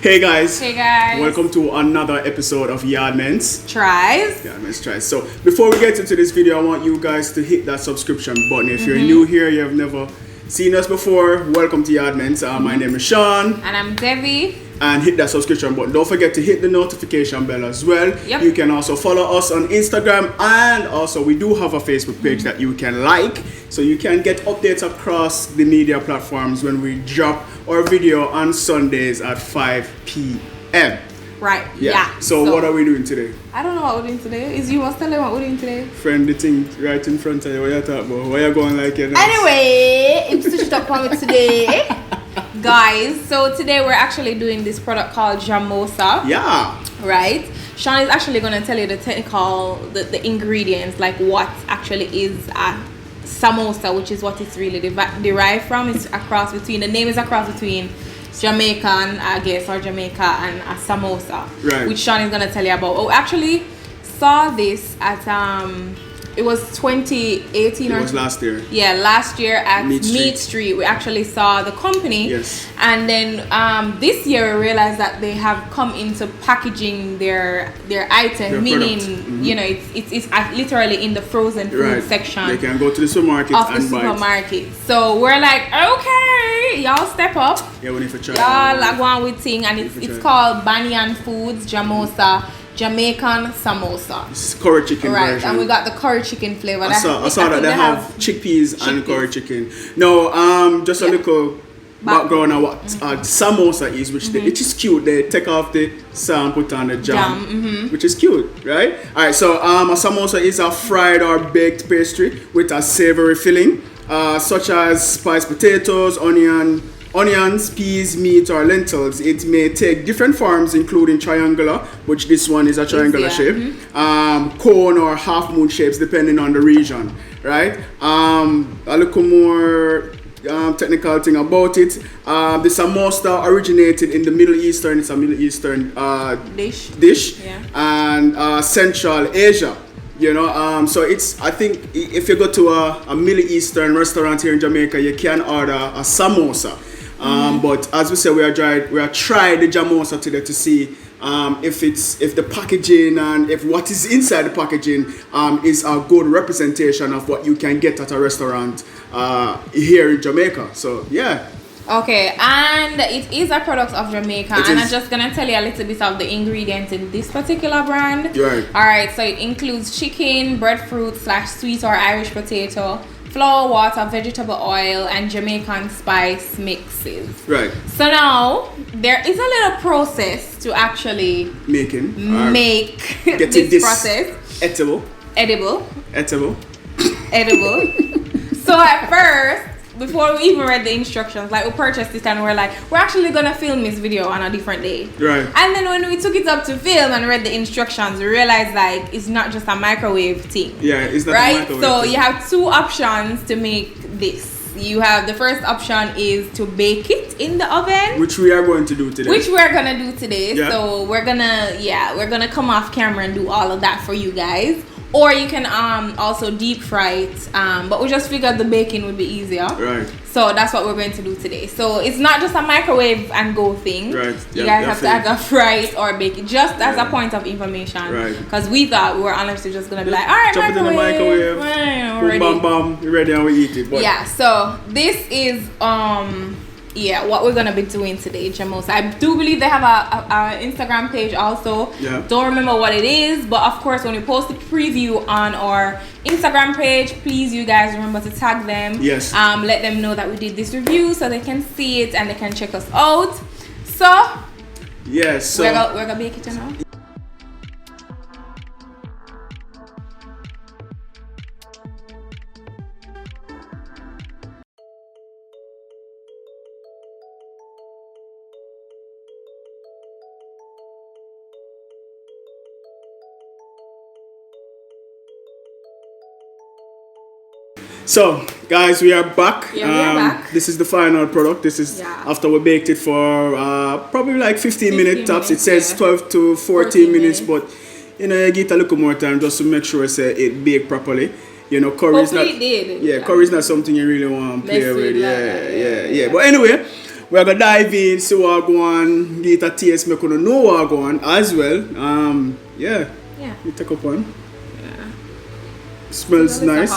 Hey guys. Hey guys. Welcome to another episode of YaadMentz. Tries. YaadMentz Tries. So before we get into this video, I want you guys to hit that subscription button. If you're new here, you have never seen us before, welcome to YaadMentz. My name is Sean. And I'm Debbie. And hit that subscription button. Don't forget to hit the notification bell as well. Yep. You can also follow us on Instagram, and also we do have a Facebook page that you can like, so you can get updates across the media platforms when we drop our video on Sundays at 5 p.m. Right. Yeah. So what are we doing today? I don't know what we're doing today. Is you was telling what we're doing today? Friend, the thing right in front of you. What you talking about? Why you going like you? Anyway, it's switched up on me today. Guys, so today we're actually doing this product called Jamosa. Yeah. Right? Sean is actually going to tell you the technical, the ingredients, like what actually is a samosa, which is what it's really derived from. It's a cross between, the name is a cross between Jamaican, I guess, or Jamaica and a samosa. Right. Which Sean is going to tell you about. Oh, actually saw this at, it was 2018 It was last year. Yeah, last year at Meat Street. We actually saw the company. Yes. And then this year we realized that they have come into packaging their item, Their meaning product. you know it's literally in the frozen food section They can go to the supermarket of the and buy it. supermarket. So we're like, okay, y'all step up. Yeah, we need to try. Y'all like one with thing, and it's called Banyan Foods Jamosa Jamaican Samosa. This is curry chicken version. And we got the curry chicken flavor. I saw that they have chickpeas and curry chicken. No, just a little background on what samosa is, which it is cute. They take off the and put on the jam, which is cute, right? All right, so a samosa is a fried or baked pastry with a savory filling, such as spiced potatoes, onions, peas, meat, or lentils. It may take different forms, including triangular, which this one is a triangular shape, cone or half moon shapes, depending on the region, right? A little more technical thing about it. The samosa originated in the Middle Eastern. It's a Middle Eastern dish, and Central Asia. You know, so it's, I think if you go to a Middle Eastern restaurant here in Jamaica, you can order a samosa. But as we said, we are trying the Jamosa today to see if the packaging and if what is inside the packaging is a good representation of what you can get at a restaurant here in Jamaica. So yeah. Okay, and it is a product of Jamaica, and I'm just gonna tell you a little bit of the ingredients in this particular brand. Right. Alright, so it includes chicken, breadfruit / sweet or Irish potato, flour, water, vegetable oil, and Jamaican spice mixes. Right. So now there is a little process to actually make this process edible. So at first, before we even read the instructions, like we purchased this and we're like, we're actually gonna film this video on a different day. Right. And then when we took it up to film and read the instructions, we realized like it's not just a microwave thing. Yeah, it's not right? a microwave So thing. you have two options to make this. You have the first option is to bake it in the oven, which we are going to do today. Yeah. So we're gonna come off camera and do all of that for you guys. Or you can also deep fry it, but we just figured the baking would be easier. Right. So that's what we're going to do today. So it's not just a microwave and go thing. Right. You guys have to either fry it or bake it, just as a point of information. Right. Because we thought we were honestly just gonna be like, all right, jump it in the microwave. Ready. Boom, bam, bam, you're ready and we eat it. But yeah. So this is what we're gonna be doing today, Jamosa. I do believe they have a Instagram page also. Yeah. Don't remember what it is, but of course when we post the preview on our Instagram page, please you guys remember to tag them. Yes. Let them know that we did this review so they can see it and they can check us out. So yes, so we're gonna bake it now. So, guys, we are back. Yeah, we are back. This is the final product. This is after we baked it for probably like 15 minutes tops. It says 12 to 14 minutes, but you know, you get a little more time just to make sure it baked properly. You know, curry is not. Hopefully it did. Yeah, curry is not something you really want to play with. Yeah. But anyway, we're gonna dive in, see what go on, get a taste, make you know what go on as well. Yeah. You take up one. Yeah. Smells nice.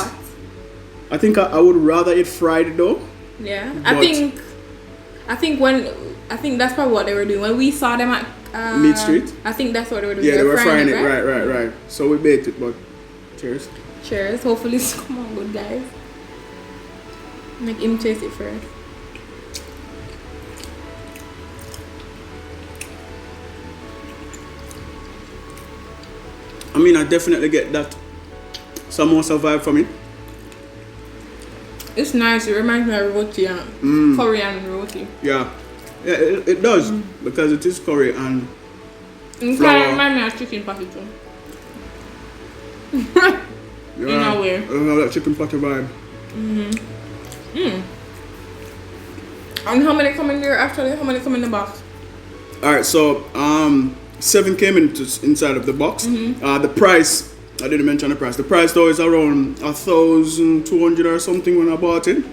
I think I would rather eat fried though. Yeah. I think that's probably what they were doing when we saw them at Meat Street. I think that's what they were doing. Yeah, they were frying it. Right. So we baked it, but cheers. Cheers. Hopefully it's come on good, guys. Make him taste it first. I mean, I definitely get that samosa vibe from it. It's nice. It reminds me of roti and Korean roti. Yeah, it does because it is curry and it kind of reminds me of chicken patty too. In a way. I have that chicken patty vibe. And how many come in there actually? How many come in the box? Alright, so 7 came inside of the box. The price, I didn't mention the price. The price though is around 1,200 or something when I bought it.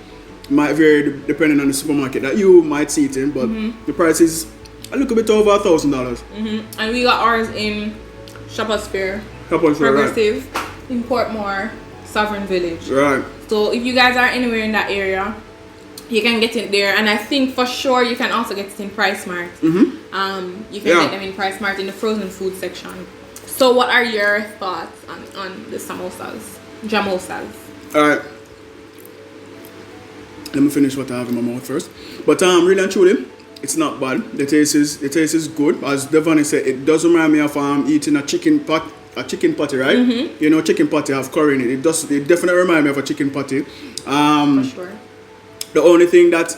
Might vary depending on the supermarket that you might see it in, but the price is a little bit over $1,000. And we got ours in Shoppers Fair, right. Progressive, in Portmore, Sovereign Village. Right. So if you guys are anywhere in that area, you can get it there, and I think for sure you can also get it in Price Mart. You can get them in Price Mart in the frozen food section. So what are your thoughts on the samosas, Jamosas? Alright, let me finish what I have in my mouth first. But really and truly, it's not bad. The taste is good. As Devani said, it does remind me of eating a chicken patty, right? You know, chicken patty have curry in it. It definitely reminds me of a chicken patty. For sure. The only thing that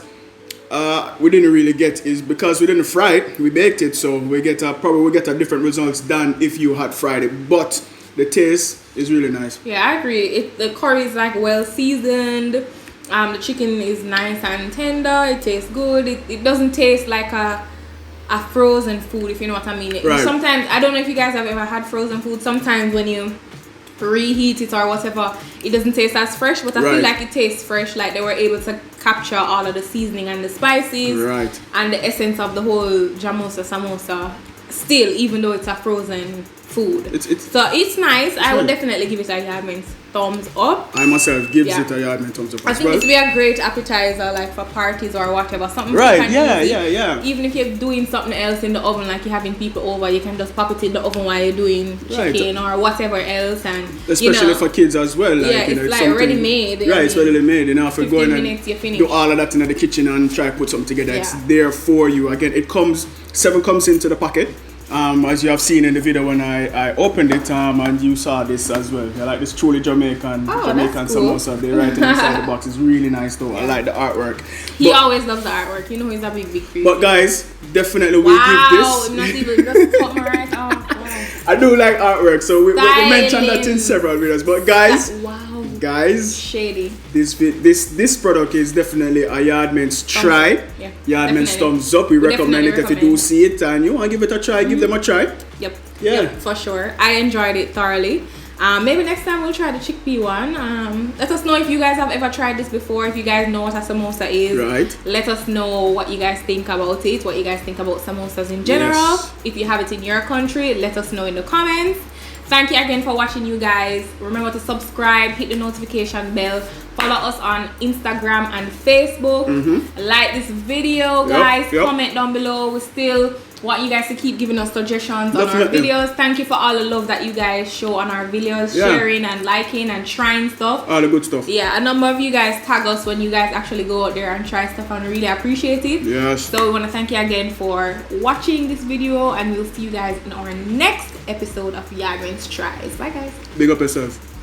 we didn't really get is because we didn't fry it, we baked it, so we get a different results than if you had fried it. But the taste is really nice. Yeah, I agree. The curry is like well seasoned. The chicken is nice and tender. It tastes good. It doesn't taste like a frozen food, if you know what I mean. Right. Sometimes, I don't know if you guys have ever had frozen food. Sometimes when you reheat it or whatever, it doesn't taste as fresh, but I feel like it tastes fresh, like they were able to capture all of the seasoning and the spices and the essence of the whole Jamosa samosa still, even though it's a frozen food. So it's nice. I would definitely give it a YaadMentz thumbs up. I myself gives it a YaadMentz thumbs up. I think it's be a great appetizer, like for parties or whatever. Something yeah. Even if you're doing something else in the oven, like you're having people over, you can just pop it in the oven while you're doing chicken or whatever else, and especially for kids as well. Like, it's like ready made. Right, it's ready made. You know, if you go in and do all of that in the kitchen and try to put something together, it's there for you. Again, 7 comes into the packet. As you have seen in the video when I opened it, and you saw this as well. I like this truly Jamaican samosa. They write inside the box. It's really nice though. I like the artwork. He always loves the artwork. You know he's a big fan. But guys, definitely we give this. I'm not even just cut my right off. I do like artwork, so we mentioned that in several videos. But guys, shady. This product is definitely a YaadMentz try. YaadMentz thumbs up. We recommend it if you do see it and you want to give it a try. Give them a try. Yep, for sure. I enjoyed it thoroughly. Maybe next time we'll try the chickpea one. Let us know if you guys have ever tried this before. If you guys know what a samosa is, let us know what you guys think about it. What you guys think about samosas in general. If you have it in your country, let us know in the comments. Thank you again for watching, you guys. Remember to subscribe, hit the notification bell, follow us on Instagram and Facebook. Like this video, guys. Comment down below. We still want you guys to keep giving us suggestions on our videos. Thank you for all the love that you guys show on our videos, sharing and liking and trying stuff. All the good stuff. A number of you guys tag us when you guys actually go out there and try stuff, and we really appreciate it. So we want to thank you again for watching this video, and we'll see you guys in our next episode of YaadMentz Tries. Bye guys. Big up yourself.